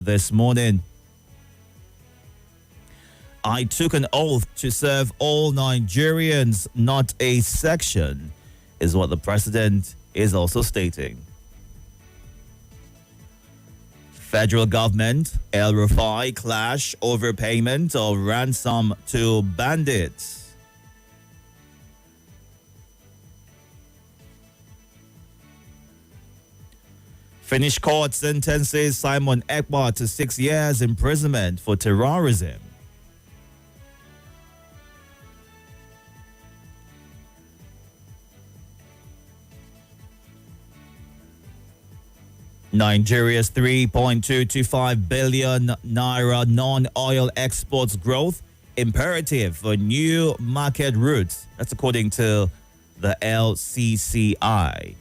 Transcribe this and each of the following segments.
this morning. I took an oath to serve all Nigerians, not a section, is what the president is also stating. Federal government, El Rufai clash over payment of ransom to bandits. Finnish court sentences Simon Ekpa to 6 years imprisonment for terrorism. Nigeria's 3.225 billion naira non-oil exports growth imperative for new market routes. That's according to the LCCI.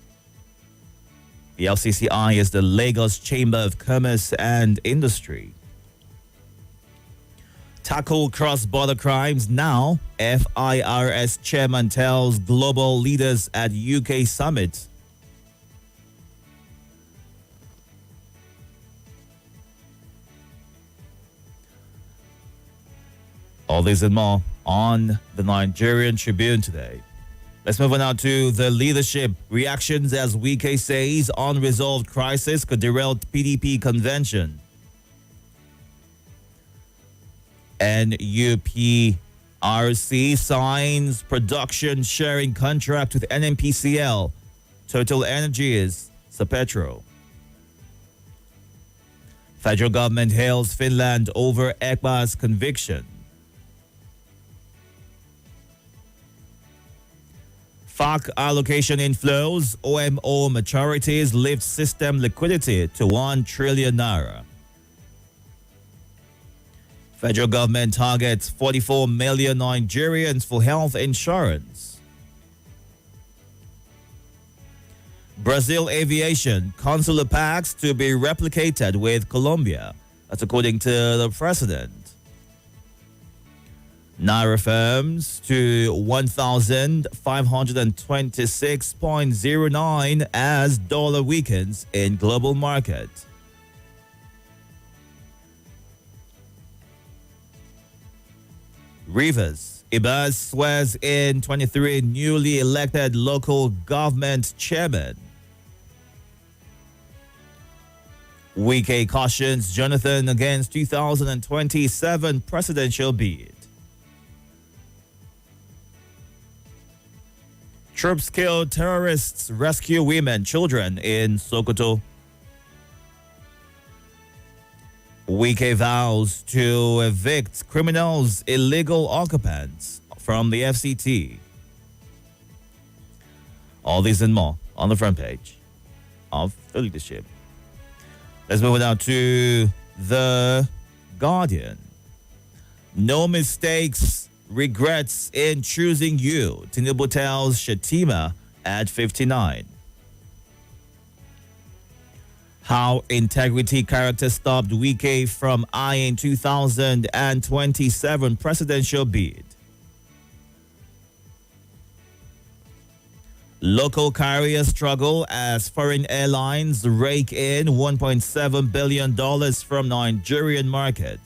The LCCI is the Lagos Chamber of Commerce and Industry. Tackle cross-border crimes now, FIRS chairman tells global leaders at UK summit. All this and more on the Nigerian Tribune today. Let's move on now to the leadership reactions as Wike says unresolved crisis could derail PDP convention. NUPRC signs production sharing contract with NNPCL. Total Energies, Sapetro. Federal government hails Finland over Ekpa's conviction. FAC allocation inflows, OMO maturities lift system liquidity to 1 trillion naira. Federal government targets 44 million Nigerians for health insurance. Brazil aviation, consular pacts to be replicated with Colombia. That's according to the president. Naira firms to 1,526.09 as dollar weakens in global market. Rivers, Ibas swears in 23 newly elected local government chairmen. Wike cautions Jonathan against 2027 presidential bid. Troops kill terrorists, rescue women, children in Sokoto. Wike vows to evict criminals, illegal occupants from the FCT. All these and more on the front page of the leadership. Let's move on to The Guardian. No mistakes, regrets in choosing you, Tinubu tells Shetima at 59. How integrity character stopped Wike from eyeing 2027 presidential bid. Local carriers struggle as foreign airlines rake in $1.7 billion from Nigerian market.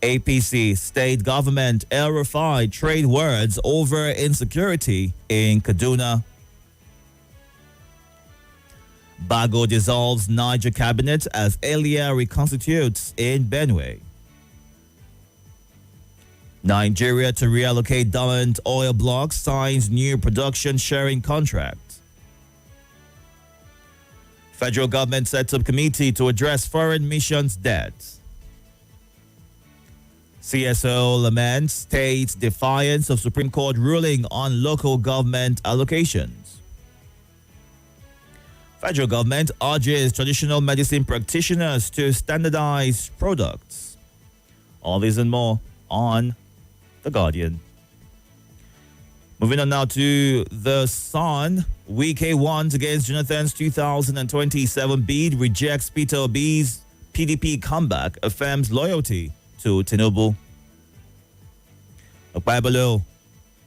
APC state government El Rufai trade words over insecurity in Kaduna. Bago dissolves Niger cabinet as Elia reconstitutes in Benue. Nigeria to reallocate dormant oil blocks signs new production sharing contract. Federal government sets up committee to address foreign missions debt. CSO laments state's defiance of Supreme Court ruling on local government allocations. Federal government urges traditional medicine practitioners to standardize products. All these and more on The Guardian. Moving on now to The Sun. Wike warns against Jonathan's 2027 bid, rejects Peter Obi's PDP comeback, affirms loyalty to Tinubu. Okpebholo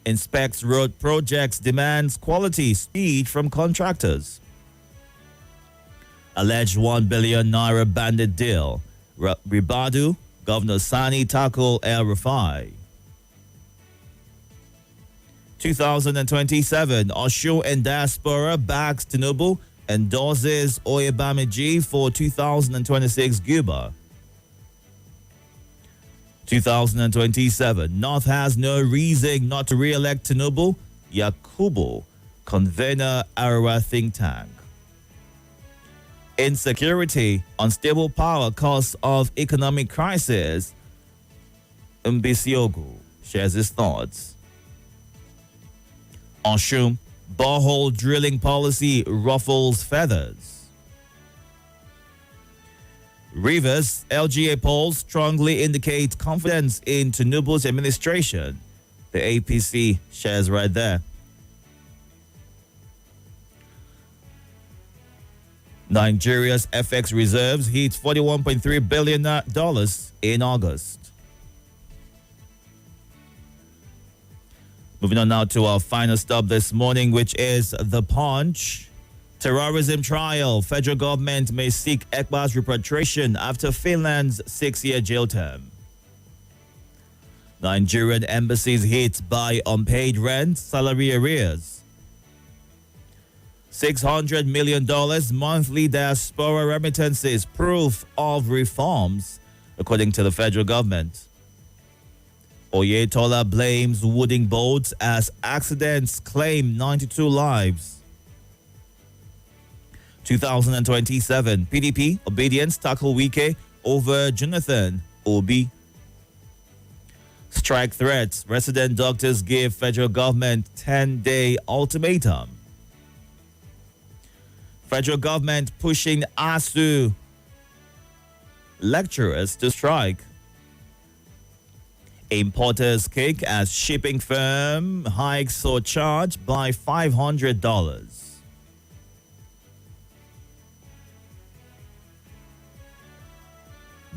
inspects road projects, demands quality speed from contractors. Alleged 1 billion naira bandit deal. Ribadu, Governor Sani tackle El Rufai. 2027, Osho and Diaspora backs Tinubu, endorses Oyebamiji for 2026 Cuba. 2027, North has no reason not to re-elect Tinubu, Yakubu, convener Arawa think tank. Insecurity, unstable power, cause of economic crisis. Mbisiogu shares his thoughts. Oshun, borehole drilling policy ruffles feathers. Rivers, LGA polls strongly indicate confidence in Tinubu's administration. The APC shares right there. Nigeria's FX reserves hit $41.3 billion in August. Moving on now to our final stop this morning, which is The Punch. Terrorism trial. Federal government may seek Ekba's repatriation after Finland's 6-year jail term. Nigerian embassies hit by unpaid rent, salary arrears. $600 million monthly diaspora remittances, proof of reforms, according to the federal government. Oyetola blames wooden boats as accidents claim 92 lives. 2027, PDP obedience tackle Wike over Jonathan Obi. Strike threats, resident doctors give federal government 10-day ultimatum. Federal government pushing ASU lecturers to strike. Importers kick as shipping firm hikes or charge by $500.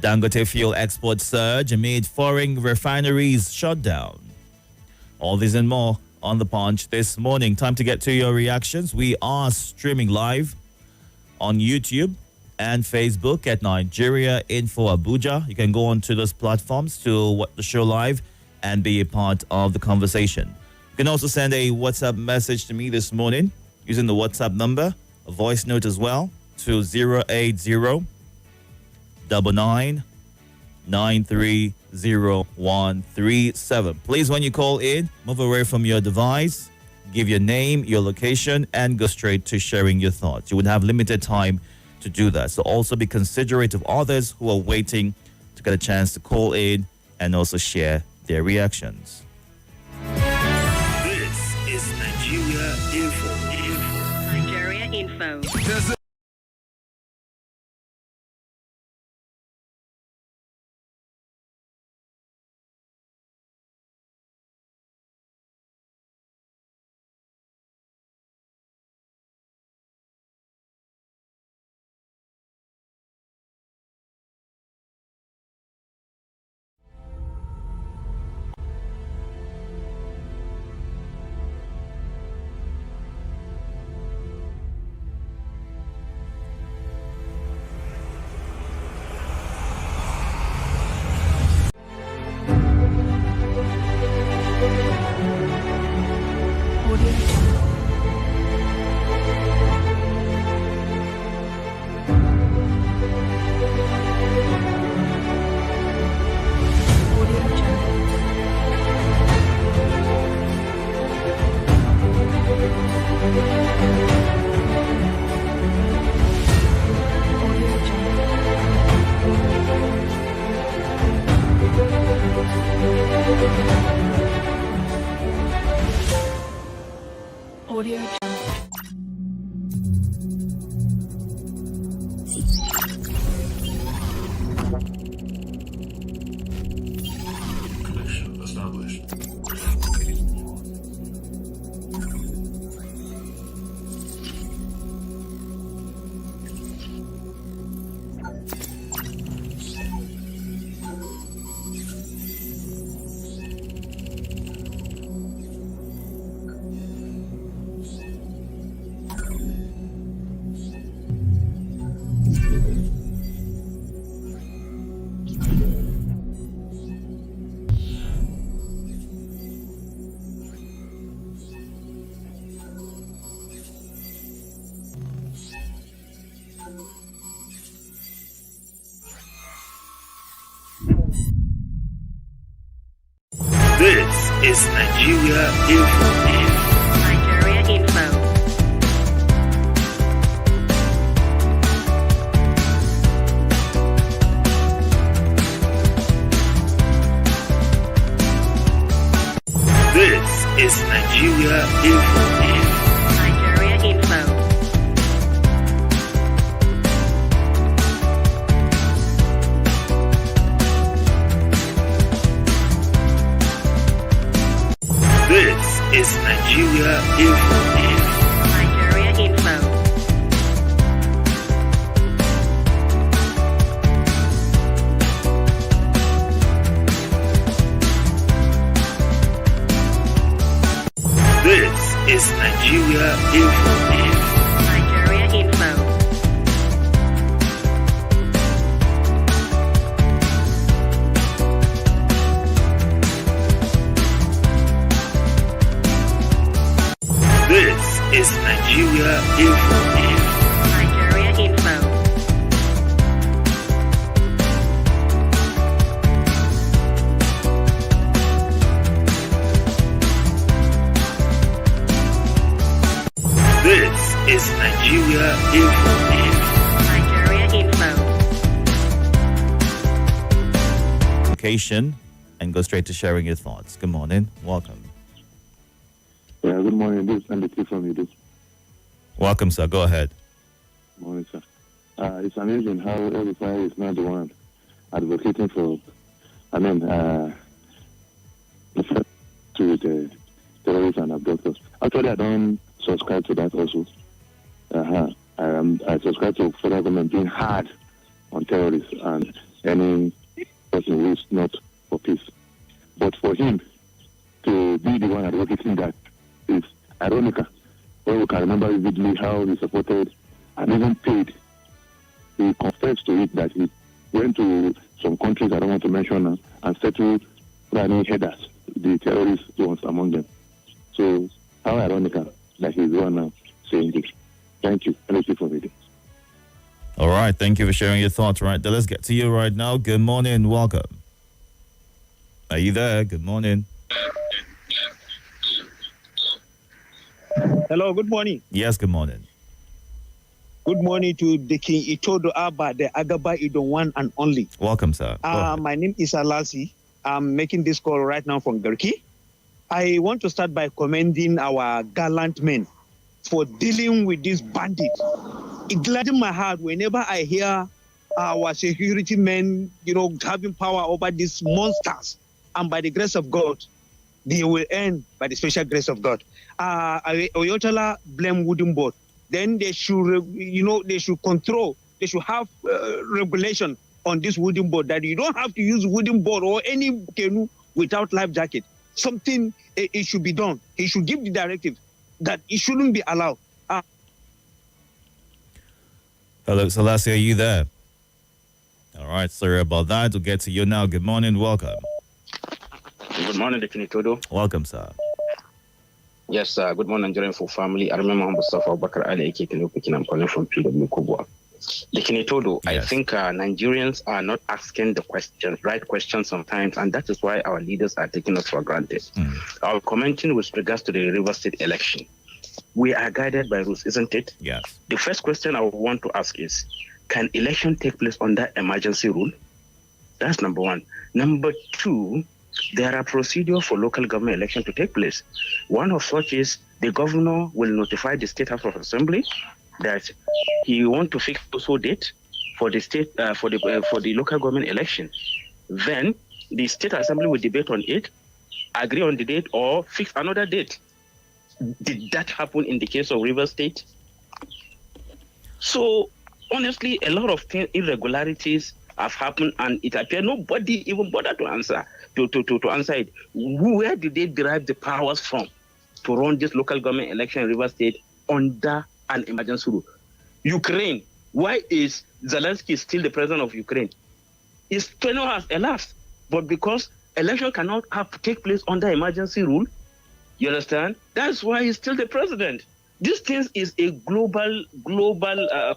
Dangote fuel export surge amid foreign refineries shut down. All this and more on The Punch this morning. Time to get to your reactions. We are streaming live on YouTube and Facebook at Nigeria Info Abuja. You can go on to those platforms to watch the show live and be a part of the conversation. You can also send a WhatsApp message to me this morning using the WhatsApp number, a voice note as well, to 080 9393037. Please, when you call in, move away from your device, give your name, your location, and go straight to sharing your thoughts. You would have limited time to do that. So also be considerate of others who are waiting to get a chance to call in and also share their reactions. This is Nigeria Info. Nigeria Info. Audio Connection established. is Nigeria Info. Nigeria Info. This is Nigeria Info. Nigeria Info. This is Nigeria Info. Nigeria Info. This is Nigeria Info. Nigeria Info. This is Nigeria Info. Nigeria Info. This is Nigeria Info. Nigeria Info. Location and go straight to sharing your thoughts. Good morning. Welcome. Yeah, good morning. This is NDT from Itodo. Welcome, sir. Go ahead. Morning, sir. It's amazing how everybody is not the one advocating for, the fight to the terrorists and abductors. Actually, I don't subscribe to that also. I subscribe to federal government being hard on terrorists and any person who is not for peace. But for him to be the one advocating that is ironical. When we can remember vividly how he supported and even paid. He confessed to it that he went to some countries I don't want to mention now and settled Fulani headers, the terrorist ones among them. So how ironical that he's the one now saying this. Thank you. Thank you for reading. All right. Thank you for sharing your thoughts. Right there. Let's get to you right now. Good morning. Welcome. Are you there? Good morning. Hello, good morning. Yes, good morning. Good morning to the King Itodo Abba, the Agaba Idon one and only. Welcome, sir. Go ahead. My name is Alasi. I'm making this call right now from Garki. I want to start by commending our gallant men for dealing with this bandit. It gladdens my heart whenever I hear our security men, having power over these monsters. And by the grace of God, they will end by the special grace of God. Oyotala blame wooden board. Then they should, they should control, they should have regulation on this wooden board that you don't have to use wooden board or any canoe without life jacket. Something, it should be done. He should give the directive that it shouldn't be allowed. Hello, Selassie, are you there? All right, sorry about that. We'll get to you now. Good morning. Welcome. Good morning, Itodo. Welcome, sir. Yes, good morning, Nigerian full family. I remember Mustafa Bakar Ali Kekilopikin. I'm calling from PW Kubwa. Itodo, Yes. I think Nigerians are not asking the right questions sometimes, and that is why our leaders are taking us for granted. Our commenting with regards to the River State election. We are guided by rules, isn't it? Yes. The first question I want to ask is, can election take place under emergency rule? That's number one. Number two, there are procedures for local government election to take place. One of such is the governor will notify the State House of Assembly that he want to fix also date for the state for the local government election. Then the State Assembly will debate on it, agree on the date, or fix another date. Did that happen in the case of River State? So honestly, a lot of irregularities have happened, and it appears nobody even bothered to answer to answer it. Where did they derive the powers from to run this local government election in River State under an emergency rule? Ukraine, why is Zelensky still the president of Ukraine? His tenure has elapsed, but because election cannot take place under emergency rule, you understand? That's why he's still the president. This thing is a global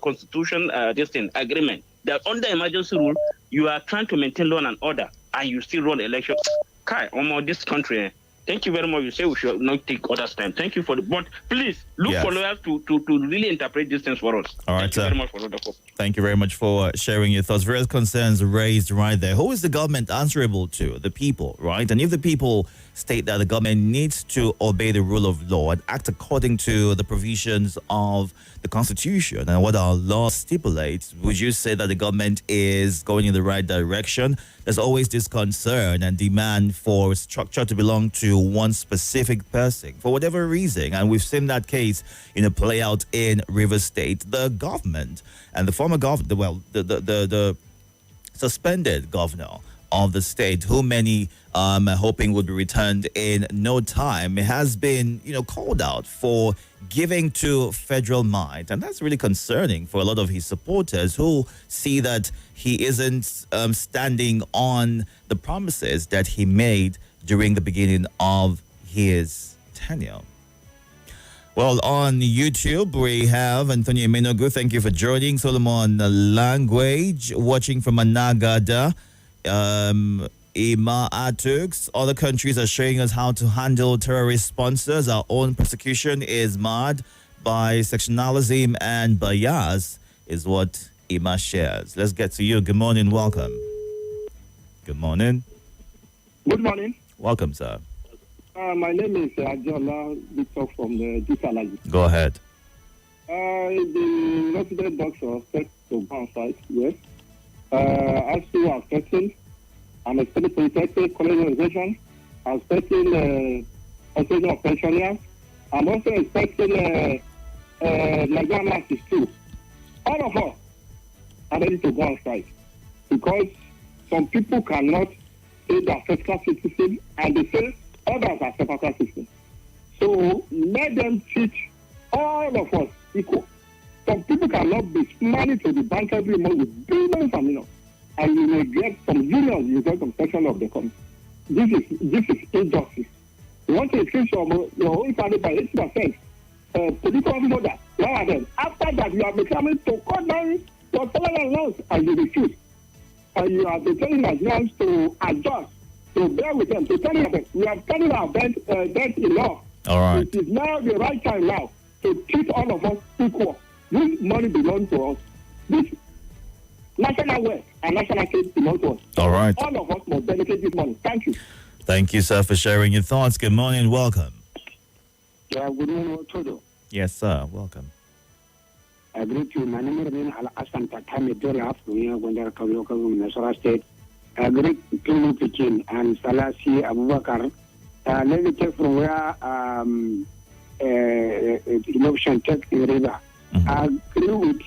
constitution agreement that under emergency rule, you are trying to maintain law and order, and you still run election. Kai, this country, Thank you very much. You say we should not take others' time. Thank you for the but please look Yes. for lawyers to really interpret these things for us. All right, Thank you sir. very much for the call. Thank you very much for sharing your thoughts. Various concerns raised right there. Who is the government answerable to? The people, right? And if the people state that the government needs to obey the rule of law and act according to the provisions of the Constitution and what our law stipulates, would you say that the government is going in the right direction? There's always this concern and demand for structure to belong to one specific person for whatever reason. And we've seen that case, play out in Rivers State. The government and the former governor, the suspended governor of the state, who many are hoping would be returned in no time, has been, called out for giving to federal might. And that's really concerning for a lot of his supporters who see that he isn't standing on the promises that he made during the beginning of his tenure. Well, on YouTube, we have Antonio Minogu. Thank you for joining. Solomon Language, watching from Anagada. Ima Atux. Other countries are showing us how to handle terrorist sponsors. Our own persecution is marred by sectionalism and bias, is what Ima shares. Let's get to you. Good morning. Welcome. Good morning. Good morning. Welcome, sir. My name is Ajola Victor from the Disalaji. Go ahead. The resident doctor said to go on site, yes. As to our testing, I'm expecting protected colonization. I'm expecting association of pensioners. I'm also expecting Nigerian masses too. All of us are ready to go on site because some people cannot say they're fiscal citizens and they say others are separatist citizens. So let them teach all of us equal. Some people cannot be money to the bank every month with billions and millions. And you may get some unions, you get some section of the country. This is injustice. You want to increase your own salary by 80%. Political order, nowadays. After that, you are becoming to cut down your salary allowance and you refuse. And you are telling Nigerians to adjust, to bear with them, to tell them that we are telling our debt enough. All right. It is now the right time now to treat all of us equal. This money belongs to us. This national wealth and national trade belong to us. All right. All of us must benefit this money. Thank you. Thank you, sir, for sharing your thoughts. Good morning. Welcome. Yeah, good morning, Itodo. Yes, sir. Welcome. I greet you. My name is Al-Hassan Tatame Dora from Gondar Kabiloka, Nasara State. I greet Pinu Pikin and Salasi Abubakar. Let me take from where election take in River. I agree with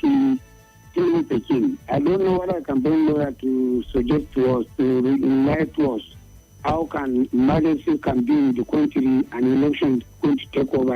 Pinu Pikin. I don't know what I can bring lawyer to suggest to us, to enlighten to us. How can emergency can be in the country and election going to take on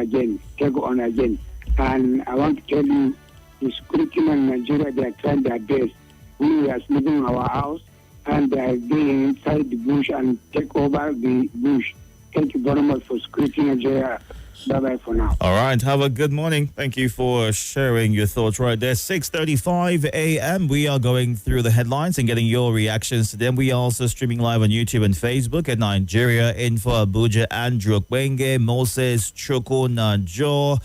again? And I want to tell you, the security men in Nigeria, they are trying their best. We are sleeping in our house and they are going inside the bush and take over the bush. Thank you very much for security Nigeria. Bye-bye for now. All right. Have a good morning. Thank you for sharing your thoughts right there. 6:35 a.m. We are going through the headlines and getting your reactions to them. We are also streaming live on YouTube and Facebook at Nigeria Info Abuja. Andrew Kwenge, Moses Choko Najo,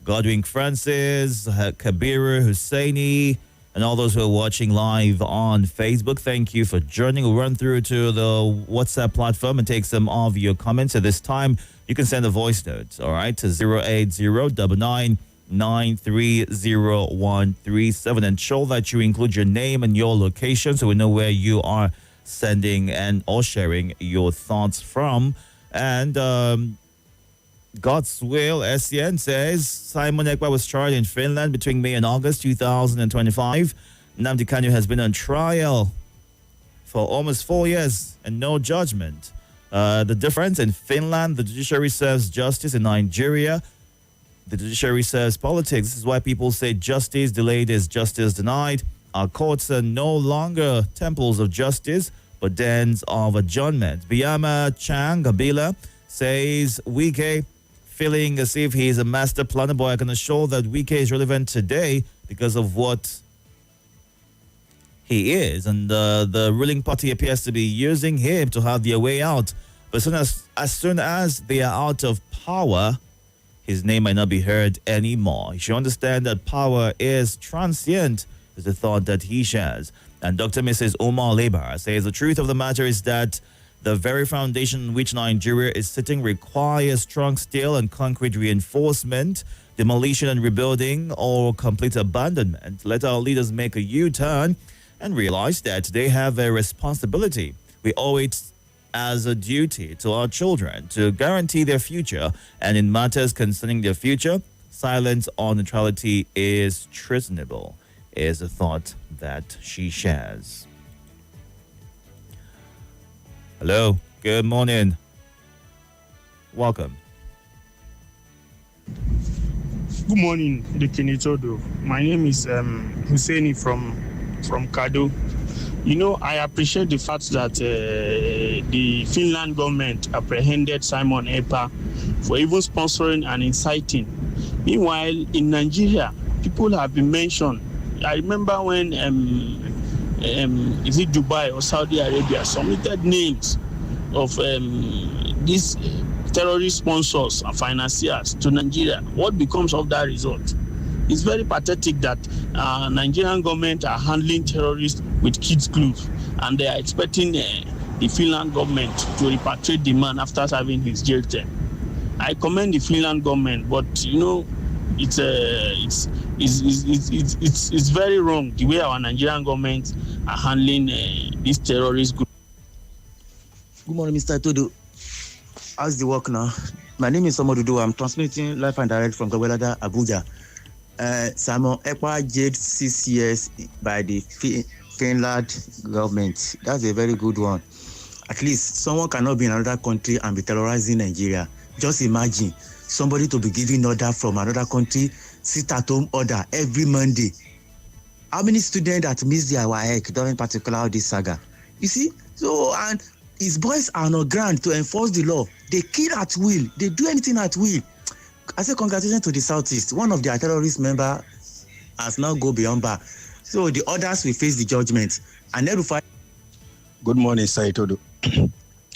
Godwin Francis, Kabiru Husseini, and all those who are watching live on Facebook. Thank you for joining. We'll run through to the WhatsApp platform and take some of your comments. At this time, you can send a voice note, all right, to 08099930137 and show that you include your name and your location so we know where you are sending and or sharing your thoughts from. And God's Will SCN says Simon Ekpa was tried in Finland between May and August 2025. Nnamdi Kanu has been on trial for almost 4 years and no judgment. The difference in Finland, the judiciary serves justice. In Nigeria, the judiciary serves politics. This is why people say justice delayed is justice denied. Our courts are no longer temples of justice, but dens of adjournment. Biyama Chang Gabila says Wike, feeling as if he is a master planner. Boy, I can assure that Wike is relevant today because of what he is. And the ruling party appears to be using him to have their way out. But as soon as they are out of power, his name might not be heard anymore. You should understand that power is transient, is the thought that he shares. And Dr. Mrs. Omar Lebar says the truth of the matter is that the very foundation on which Nigeria is sitting requires strong steel and concrete reinforcement, demolition and rebuilding, or complete abandonment. Let our leaders make a U-turn and realize that they have a responsibility. We owe it as a duty to our children to guarantee their future, and in matters concerning their future, silence on neutrality is treasonable, is a thought that she shares. Hello, good morning. Welcome. Good morning, Itodo. My name is Husseini from Kado. You know, I appreciate the fact that the Finland government apprehended Simon Epa for even sponsoring and inciting. Meanwhile, in Nigeria, people have been mentioned. I remember when is it Dubai or Saudi Arabia submitted names of these terrorist sponsors and financiers to Nigeria. What becomes of that result? It's very pathetic that Nigerian government are handling terrorists with kids' gloves, and they are expecting the Finland government to repatriate the man after serving his jail term. I commend the Finland government, but you know, it's very wrong the way our Nigerian government are handling these terrorist groups. Good morning, Mr. Itodo. How's the work now? My name is Somodudu. I'm transmitting live and direct from Gawelada, Abuja. Simon Ekpa jailed 6 years by the Finland government. That's a very good one. At least someone cannot be in another country and be terrorizing Nigeria. Just imagine somebody to be giving order from another country, sit at home order every Monday. How many students that miss their WAEC during particular this saga? You see? So, and his boys are not ground to enforce the law. They kill at will. They do anything at will. I say congratulations to the Southeast. One of their terrorist members has now go beyond bar. So the others will face the judgment. And then Good morning, Sir Itodo.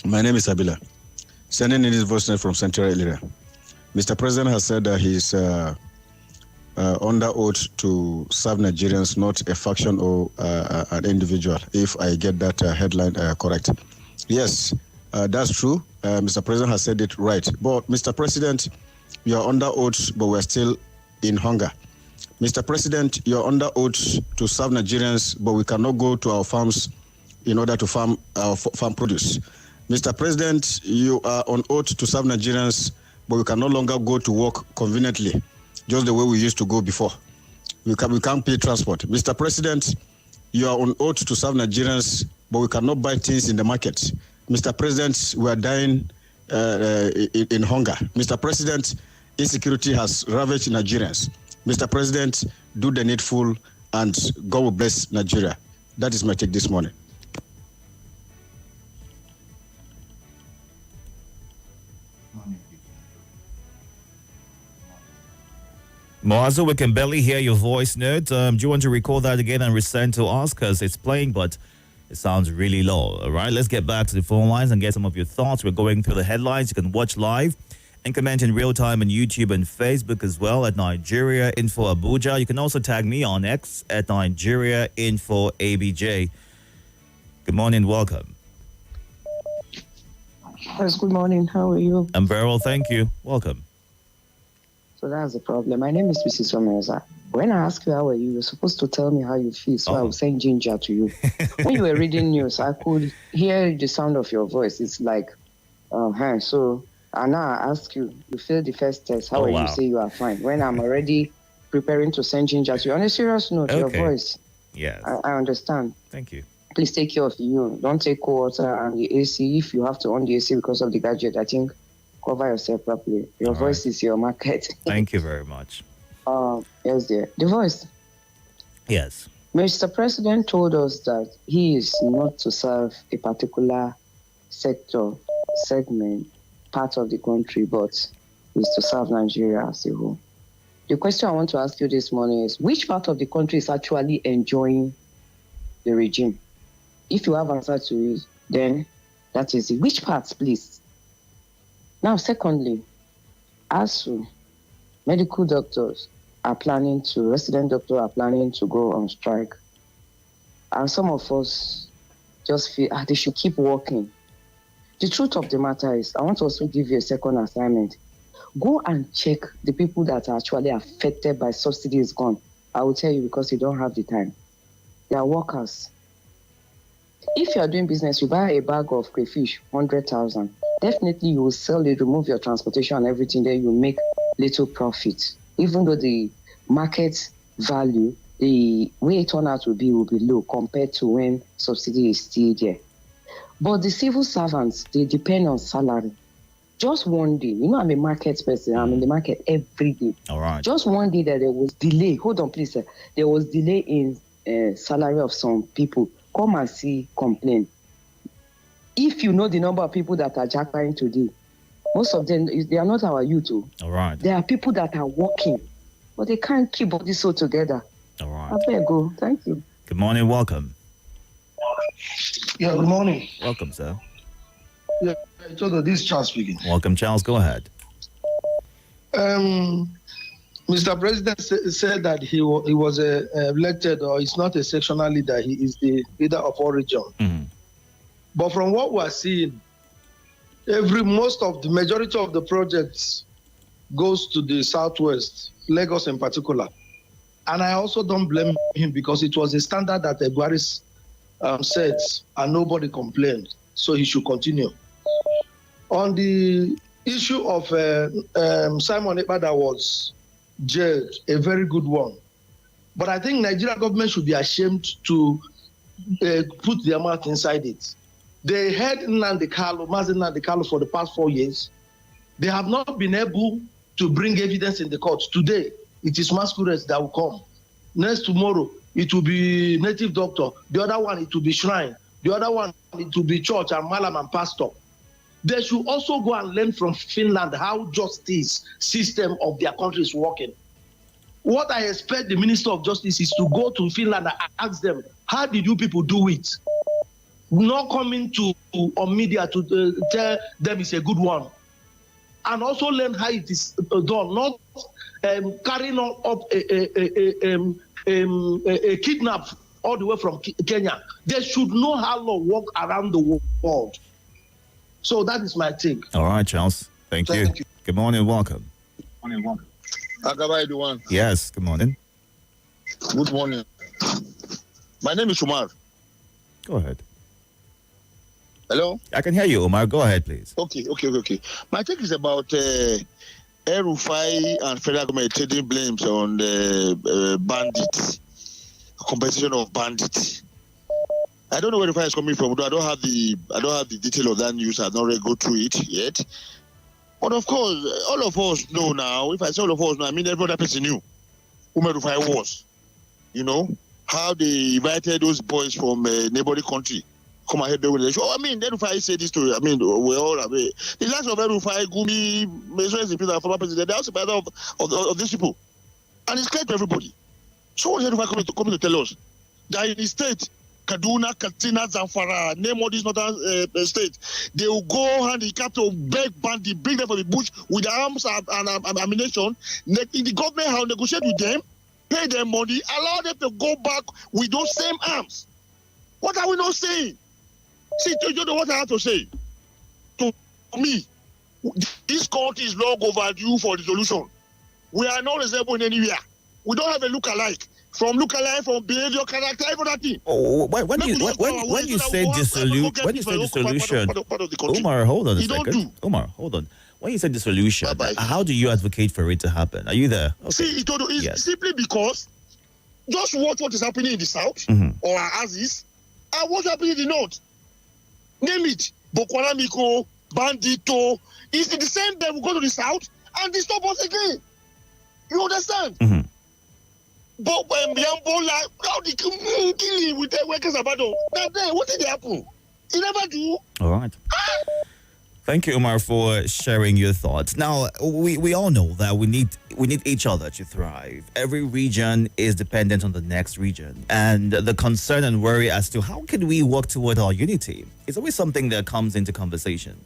My name is Abila. Sending in his voice note from Central area. Mr. President has said that he's under oath to serve Nigerians, not a faction or an individual, if I get that headline correct. Yes, that's true. Mr. President has said it right. But, Mr. President, you're under oath, but we're still in hunger. Mr. President, you're under oath to serve Nigerians, but we cannot go to our farms in order to farm our farm produce. Mr. President, you are on oath to serve Nigerians, but we can no longer go to work conveniently, just the way we used to go before. We can't pay transport. Mr. President, you are on oath to serve Nigerians, but we cannot buy things in the market. Mr. President, we are dying in hunger. Mr. President, insecurity has ravaged Nigerians. Mr. President, do the needful and God will bless Nigeria. That is my take this morning. Moazo, we can barely hear your voice note. Do you want to record that again and resend to us? Because it's playing, but it sounds really low. All right, let's get back to the phone lines and get some of your thoughts. We're going through the headlines. You can watch live and comment in real time on YouTube and Facebook as well at Nigeria Info Abuja. You can also tag me on X at Nigeria Info ABJ. Good morning, welcome. Yes, good morning. How are you? I'm very well, thank you. Welcome. So that's the problem. My name is Mrs. Omerza. When I ask you how are you, you're supposed to tell me how you feel, so I will send ginger to you. When you were reading news, I could hear the sound of your voice. It's like, so, and now I ask you, you failed the first test. How are you? Say you are fine. When I'm already preparing to send ginger to you. On a serious note, your voice. Yes. I understand. Thank you. Please take care of you. Don't take cold water and the AC. If you have to on the AC because of the gadget, I think cover yourself properly. Your voice is your market. Thank you very much. Yes, dear. The voice. Yes. Mr. President told us that he is not to serve a particular sector, segment, part of the country, but is to serve Nigeria as a whole. The question I want to ask you this morning is, which part of the country is actually enjoying the regime? If you have answer to it, then that is it. Which parts, please? Now, secondly, ASU, medical doctors resident doctors are planning to go on strike. And some of us just feel they should keep working. The truth of the matter is, I want to also give you a second assignment. Go and check the people that are actually affected by subsidies gone. I will tell you because you don't have the time. They are workers. If you are doing business, you buy a bag of crayfish, 100,000. Definitely you will sell it, remove your transportation and everything, then you make little profit. Even though the market value, the way it turn out will be low compared to when subsidy is still there. But the civil servants, they depend on salary. Just one day, I'm a market person, I'm in the market every day. All right. Just one day that there was delay. Hold on, please, sir. There was delay in salary of some people. Come and see, complain. If you know the number of people that are jackpotting today, most of them, they are not our youth. All right. There are people that are working, but they can't keep all this all together. All right. I better go. Thank you. Good morning. Welcome. Yeah, good morning. Welcome, sir. Yeah, Itodo, this is Charles speaking. Welcome, Charles. Go ahead. Mr. President said that he was elected, or he's not a sectional leader. He is the leader of all region. Mm-hmm. But from what we're seeing, most of the majority of the projects goes to the southwest, Lagos in particular. And I also don't blame him because it was a standard that Buhari set and nobody complained. So he should continue. On the issue of Simon Ekpa that was jailed, a very good one. But I think Nigeria government should be ashamed to put their mouth inside it. They had Nnamdi Kanu for the past 4 years. They have not been able to bring evidence in the court. Today, it is masquerades that will come. Next tomorrow, it will be native doctor. The other one, it will be shrine. The other one, it will be church and malam and pastor. They should also go and learn from Finland how justice system of their country is working. What I expect the Minister of Justice is to go to Finland and ask them, how did you people do it? Not coming on media to tell them it's a good one. And also learn how it is done, not carrying up a kidnap all the way from Kenya. They should know how law work around the world. So that is my take. All right, Charles. Thank you. Good morning. Welcome. Agaba, yes, good morning. Good morning. My name is Umar. Go ahead. Hello? I can hear you, Umar. Go ahead, please. Okay. My take is about El-Rufai and federal government taking blames on the bandits, compensation of bandits. I don't know where the fire is coming from. I don't have the detail of that news. I've not really go through it yet. But of course, all of us know now. If I say all of us know, I mean every other person knew who El-Rufai was. You know how they invited those boys from a neighboring country come ahead with the show. I mean, El-Rufai said this story. I mean, we're all aware. The likes of El-Rufai, Gumi, Mr. former president, they're also part of these people, and it's clear to everybody. So what is El-Rufai coming to tell us? That in the state, Kaduna, Katsina, Zamfara, name all these northern states, they will go and the capital beg bandit, bring them from the bush with arms and ammunition. The government will negotiate with them, pay them money, allow them to go back with those same arms. What are we not saying? See, you know what I have to say? To me, this country is long overdue for resolution. We are not resembled anywhere. We don't have a look-alike. From look-alike, from behavior, character, everything. Oh, when you say dissolution, Omar, hold on a second. Omar, hold on. When you say dissolution, how do you advocate for it to happen? Are you there? Okay. See, Itodo, it's simply because just watch what is happening in the south, or Aziz, and what's happening in the north. Name it. Boko Haram, Bandito. It's the same day we go to the south and they stop us again. You understand? But when Yambola, how they killing with their workers about what did they happen? It never do. All right. Thank you, Umar, for sharing your thoughts. Now, we all know that we need each other to thrive. Every region is dependent on the next region, and the concern and worry as to how can we work toward our unity is always something that comes into conversation,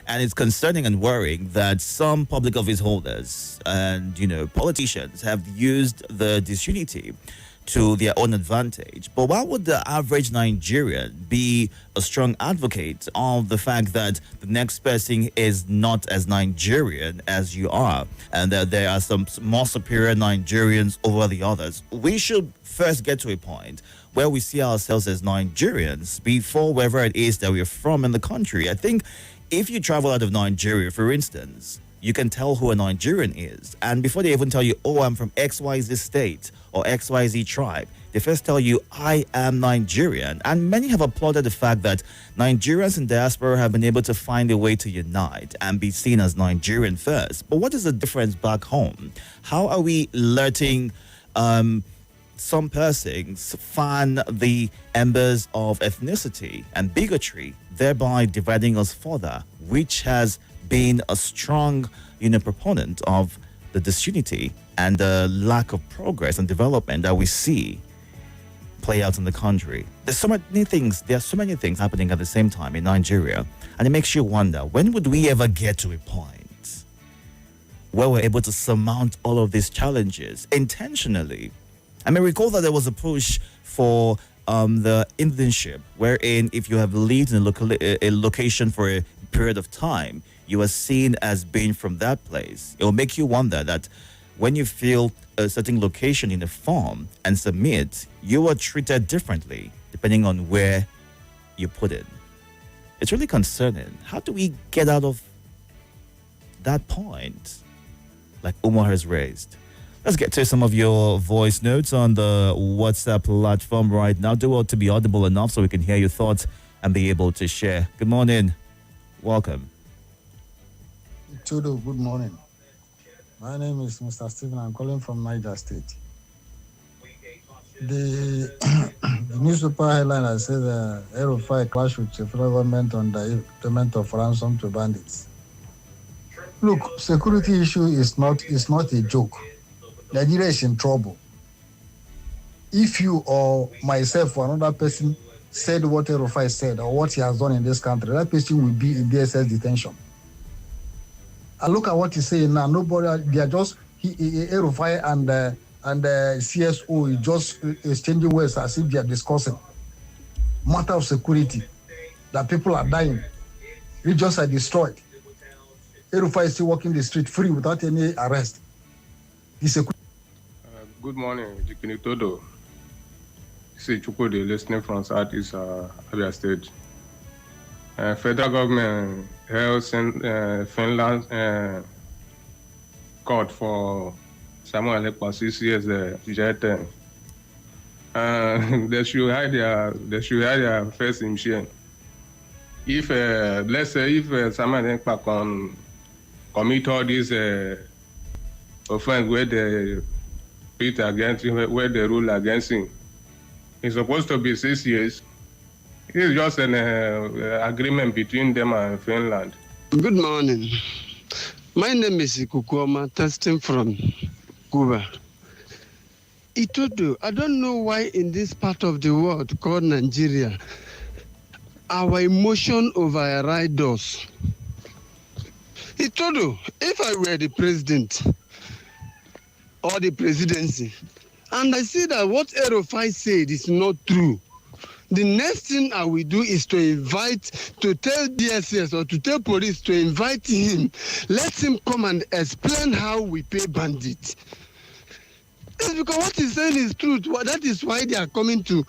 and it's concerning and worrying that some public office holders and politicians have used the disunity to their own advantage. But why would the average Nigerian be a strong advocate of the fact that the next person is not as Nigerian as you are, and that there are some more superior Nigerians over the others? We should first get to a point where we see ourselves as Nigerians before wherever it is that we're from in the country. I think if you travel out of Nigeria, for instance, you can tell who a Nigerian is. And before they even tell you, oh, I'm from XYZ state or XYZ tribe, they first tell you, I am Nigerian. And many have applauded the fact that Nigerians in diaspora have been able to find a way to unite and be seen as Nigerian first. But what is the difference back home? How are we letting some persons fan the embers of ethnicity and bigotry, thereby dividing us further, which has been a strong, proponent of the disunity and the lack of progress and development that we see play out in the country. There are so many things happening at the same time in Nigeria, and it makes you wonder, when would we ever get to a point where we're able to surmount all of these challenges intentionally? I mean, recall that there was a push for the internship, wherein if you have lived in a location for a period of time, you are seen as being from that place. It will make you wonder that when you fill a certain location in a form and submit, you are treated differently depending on where you put it. It's really concerning. How do we get out of that point, like Umar has raised? Let's get to some of your voice notes on the WhatsApp platform right now. Do well to be audible enough so we can hear your thoughts and be able to share. Good morning. Welcome. Itodo, good morning. My name is Mr. Stephen. I'm calling from Niger State. The newspaper headline has said Aerofire clash with the federal government on the payment of ransom to bandits. Look, security issue is not a joke. Nigeria is in trouble. If you or myself or another person said what Aerofire said or what he has done in this country, that person will be in DSS detention. And look at what he's saying now. Nobody, they are just Aerofire and CSO is just exchanging words as if they are discussing matter of security, that people are dying, regions are destroyed. Aerofire is still walking the street free without any arrest. Good morning, Itodo. This is Chukwudi listening from Southeast Abia State. Federal government held Finland court for Samuel Ekpa 6 years jail term. They should hide their face in shame. If let's say if Samuel Ekpa can commit all these offense where they pit against him, where they rule against him, it's supposed to be 6 years. It's just an agreement between them and Finland. Good morning. My name is Ikukuoma, testing from Cuba. Itodo, I don't know why in this part of the world called Nigeria, our emotion override us. Itodo, if I were the president or the presidency, and I see that what Aerofire said is not true, the next thing I will do is to tell DSS or to tell police to invite him. Let him come and explain how we pay bandits. It's because what he's saying is truth. That is why they are coming to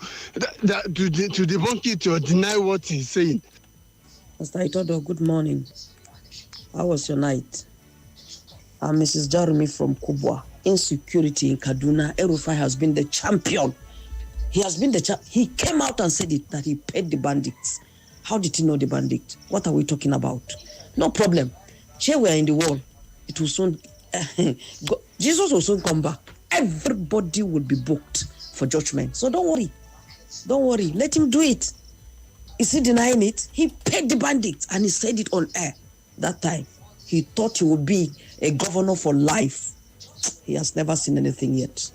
debunk it or deny what he's saying. Mr. Itodo, good morning. How was your night? I'm Mrs. Jeremy from Kubwa. Insecurity in Kaduna, Aerofire has been the champion. He has been he came out and said it, that he paid the bandits. How did he know the bandits? What are we talking about? No problem. Here we are in the world. It will soon, Jesus will soon come back. Everybody will be booked for judgment. So don't worry. Don't worry. Let him do it. Is he denying it? He paid the bandits and he said it on air. that time. He thought he would be a governor for life. He has never seen anything yet.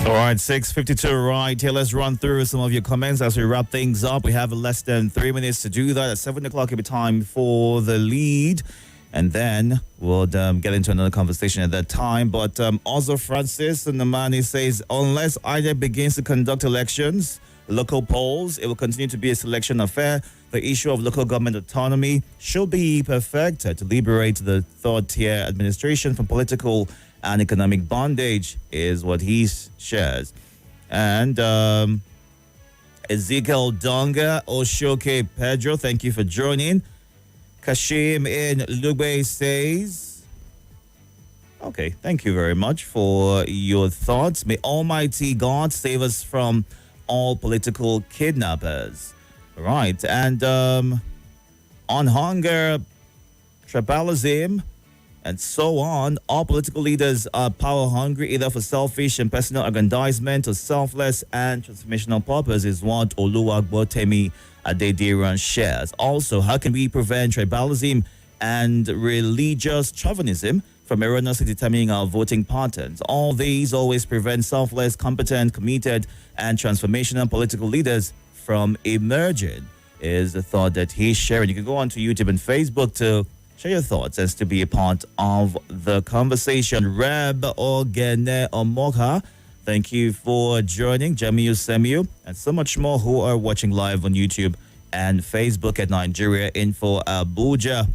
All right, 6:52 right here. Let's run through some of your comments as we wrap things up. We have less than 3 minutes to do that. At 7 o'clock, it'll be time for the lead. And then we'll get into another conversation at that time. But also Francis Namani says, unless INEC begins to conduct elections, local polls, it will continue to be a selection affair. The issue of local government autonomy should be perfected to liberate the third-tier administration from political and economic bondage, is what he shares. And Ezekiel Donga, Oshoke Pedro, thank you for joining. Kashim in Lugbe says, okay, thank you very much for your thoughts. May Almighty God save us from all political kidnappers. Right, and on hunger, tribalism, and so on, all political leaders are power hungry, either for selfish and personal aggrandizement or selfless and transformational purpose, is what Oluwagbotemi Adediran shares. Also, how can we prevent tribalism and religious chauvinism from erroneously determining our voting patterns? All these always prevent selfless, competent, committed, and transformational political leaders from emerging, is the thought that he's sharing. You can go on to YouTube and Facebook to share your thoughts as to be a part of the conversation. Reb Ogene Omoka, thank you for joining. Jamiu Semiu, and so much more who are watching live on YouTube and Facebook at Nigeria Info Abuja.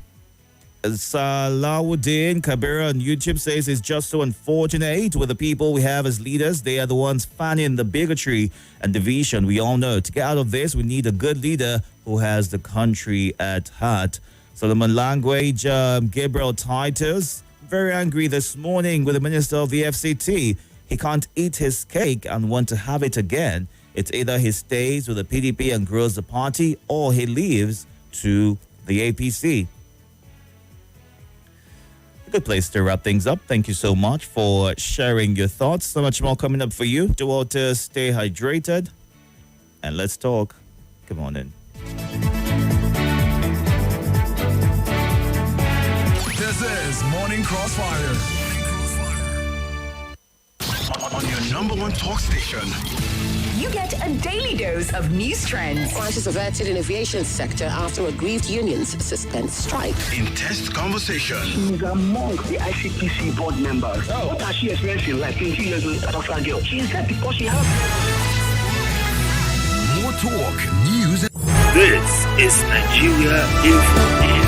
Salawuddin Kabira on YouTube says it's just so unfortunate with the people we have as leaders. They are the ones fanning the bigotry and division. We all know to get out of this, we need a good leader who has the country at heart. Solomon Language, Gabriel Titus, very angry this morning with the Minister of the FCT. He can't eat his cake and want to have it again. It's either he stays with the PDP and grows the party, or he leaves to the APC. A good place to wrap things up. Thank you so much for sharing your thoughts. So much more coming up for you. Do all to stay hydrated. And let's talk. Come on in. This is Morning Crossfire. On your number one talk station. You get a daily dose of news trends. Crisis averted in aviation sector after aggrieved unions suspend strike. Intense conversation. She's among the ICPC board members. Oh. What has she experienced in life? 20 years with a tougher girl. She is that because she has. More talk, news. This is Nigeria Info.